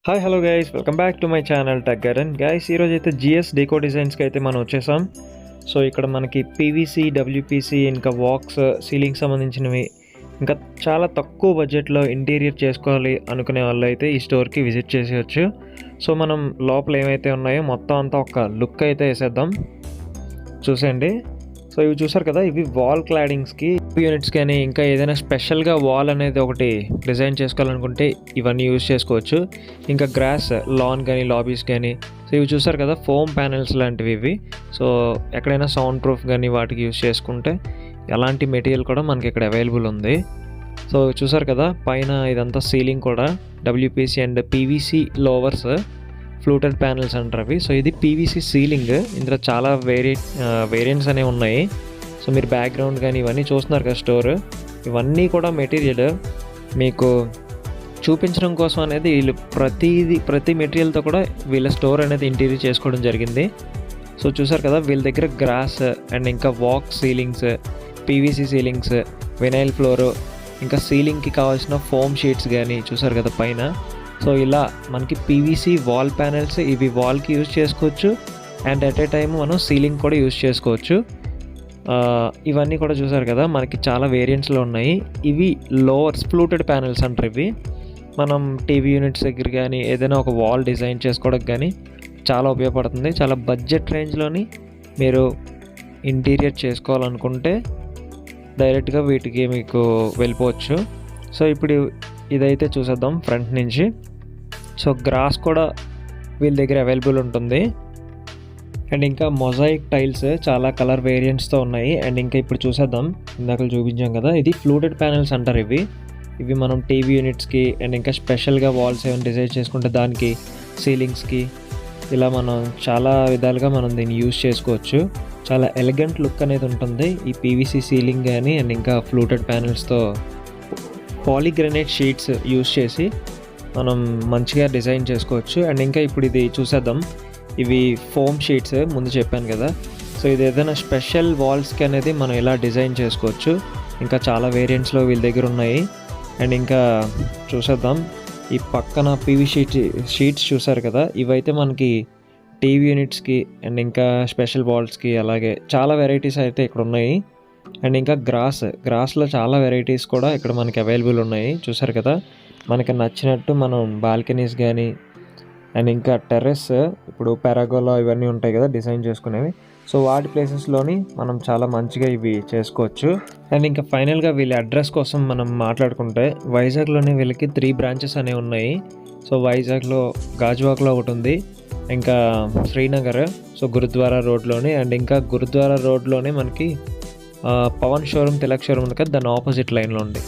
Hi hello guys, welcome back to my channel tech garden. Guys ఈరోజు అయితే GS deco డిజైన్స్కి అయితే మనం వచ్చేసాం. సో ఇక్కడ మనకి పీవీసీ, డబ్ల్యూపీసీ, ఇంకా వాక్స్, సీలింగ్ సంబంధించినవి, ఇంకా చాలా తక్కువ బడ్జెట్లో ఇంటీరియర్ చేసుకోవాలి అనుకునే వాళ్ళు అయితే ఈ స్టోర్కి విజిట్ చేసేయచ్చు. సో మనం లోపల ఏమైతే ఉన్నాయో మొత్తం అంతా ఒక లుక్ అయితే వేసేద్దాం, చూసేయండి. సో ఇవి చూసారు కదా, ఇవి వాల్ క్లాడింగ్స్కి యూనిట్స్ కానీ ఇంకా ఏదైనా స్పెషల్గా వాల్ అనేది ఒకటి డిజైన్ చేసుకోవాలనుకుంటే ఇవన్నీ యూజ్ చేసుకోవచ్చు. ఇంకా గ్రాస్ లాన్ కానీ లాబీస్ కానీ. సో ఇవి చూసారు కదా, ఫోమ్ ప్యానెల్స్ లాంటివి ఇవి. సో ఎక్కడైనా సౌండ్ ప్రూఫ్ కానీ వాటికి యూజ్ చేసుకుంటే ఎలాంటి మెటీరియల్ కూడా మనకి ఇక్కడ అవైలబుల్ ఉంది. సో చూసారు కదా, పైన ఇదంతా సీలింగ్ కూడా WPC and PVC louvers, fluted panels అంటారు అవి. సో ఇది పీవీసీ సీలింగ్. ఇందులో చాలా వేరియంట్స్ అనేవి ఉన్నాయి. సో మీరు బ్యాక్గ్రౌండ్ కానీ ఇవన్నీ చూస్తున్నారు కదా, స్టోర్ ఇవన్నీ కూడా మెటీరియల్ మీకు చూపించడం కోసం అనేది వీళ్ళు ప్రతి మెటీరియల్తో కూడా వీళ్ళ స్టోర్ అనేది ఇంటీరియర్ చేసుకోవడం జరిగింది. సో చూసారు కదా, వీళ్ళ దగ్గర గ్రాస్ అండ్ ఇంకా walk ceilings, PVC ceilings, vinyl floor, ఇంకా సీలింగ్కి కావాల్సిన ఫోమ్ షీట్స్ కానీ చూసారు కదా పైన. సో ఇలా మనకి పీవీసీ వాల్ ప్యానెల్స్ ఇవి వాల్కి యూజ్ చేసుకోవచ్చు అండ్ అట్ ఏ టైం మనం సీలింగ్ కూడా యూజ్ చేసుకోవచ్చు. ఇవన్నీ కూడా చూసారు కదా, మనకి చాలా వేరియంట్స్లో ఉన్నాయి. ఇవి లోవర్ ఫ్లూటెడ్ ప్యానెల్స్ అంటారు. ఇవి మనం టీవీ యూనిట్స్ దగ్గర కానీ ఏదైనా ఒక వాల్ డిజైన్ చేసుకోవడానికి కానీ చాలా ఉపయోగపడుతుంది. చాలా బడ్జెట్ రేంజ్లోని మీరు ఇంటీరియర్ చేసుకోవాలనుకుంటే డైరెక్ట్గా వీటికి మీకు వెళ్ళిపోవచ్చు. సో ఇప్పుడు ఇదైతే చూసేద్దాం ఫ్రంట్ నుంచి. సో గ్రాస్ కూడా వీళ్ళ దగ్గర అవైలబుల్ ఉంటుంది. అండ్ ఇంకా మొజాయిక్ టైల్స్ చాలా కలర్ వేరియంట్స్తో ఉన్నాయి. అండ్ ఇంకా ఇప్పుడు చూసేద్దాం, ఇందాక చూపించాం కదా, ఇది ఫ్లూటెడ్ ప్యానెల్స్ అంటారు. ఇవి మనం టీవీ యూనిట్స్కి అండ్ ఇంకా స్పెషల్గా వాల్స్ ఏమైనా డిజైన్ చేసుకుంటే దానికి, సీలింగ్స్కి, ఇలా మనం చాలా విధాలుగా మనం దీన్ని యూజ్ చేసుకోవచ్చు. చాలా ఎలిగెంట్ లుక్ అనేది ఉంటుంది ఈ పీవీసీ సీలింగ్ కానీ అండ్ ఇంకా ఫ్లూటెడ్ ప్యానెల్స్తో పాలీగ్రానైట్ షీట్స్ యూజ్ చేసి మనం మంచిగా డిజైన్ చేసుకోవచ్చు. అండ్ ఇంకా ఇప్పుడు ఇది చూసేద్దాం, ఇవి ఫోమ్ షీట్స్ ముందు చెప్పాను కదా. సో ఇది ఏదైనా స్పెషల్ వాల్స్కి అనేది మనం ఇలా డిజైన్ చేసుకోవచ్చు. ఇంకా చాలా వేరియంట్స్లో వీళ్ళ దగ్గర ఉన్నాయి. అండ్ ఇంకా చూసేద్దాం, ఈ పక్కన పీవీసీ షీట్స్ చూసారు కదా, ఇవైతే మనకి టీవీ యూనిట్స్కి అండ్ ఇంకా స్పెషల్ వాల్స్కి అలాగే చాలా వెరైటీస్ అయితే ఇక్కడ ఉన్నాయి. అండ్ ఇంకా గ్రాస్లో చాలా వెరైటీస్ కూడా ఇక్కడ మనకి అవైలబుల్ ఉన్నాయి. చూసారు కదా, మనకి నచ్చినట్టు మనం బాల్కనీస్ కానీ అండ్ ఇంకా టెర్రస్, ఇప్పుడు పారాగోలా ఇవన్నీ ఉంటాయి కదా డిజైన్ చేసుకునేవి. సో వాటి ప్లేసెస్లోని మనం చాలా మంచిగా ఇవి చేసుకోవచ్చు. అండ్ ఇంకా ఫైనల్గా వీళ్ళ అడ్రస్ కోసం మనం మాట్లాడుకుంటే, వైజాగ్లోనే వీళ్ళకి 3 బ్రాంచెస్ అనేవి ఉన్నాయి. సో వైజాగ్లో గాజువాక్లో ఒకటి ఉంది, ఇంకా శ్రీనగర్, సో గురుద్వారా రోడ్లోనే, అండ్ ఇంకా గురుద్వారా రోడ్లోనే మనకి పవన్ షోరూమ్, తిలక్ షోరూమ్ ఉంది కదా, దాని ఆపోజిట్ లైన్లో ఉంది.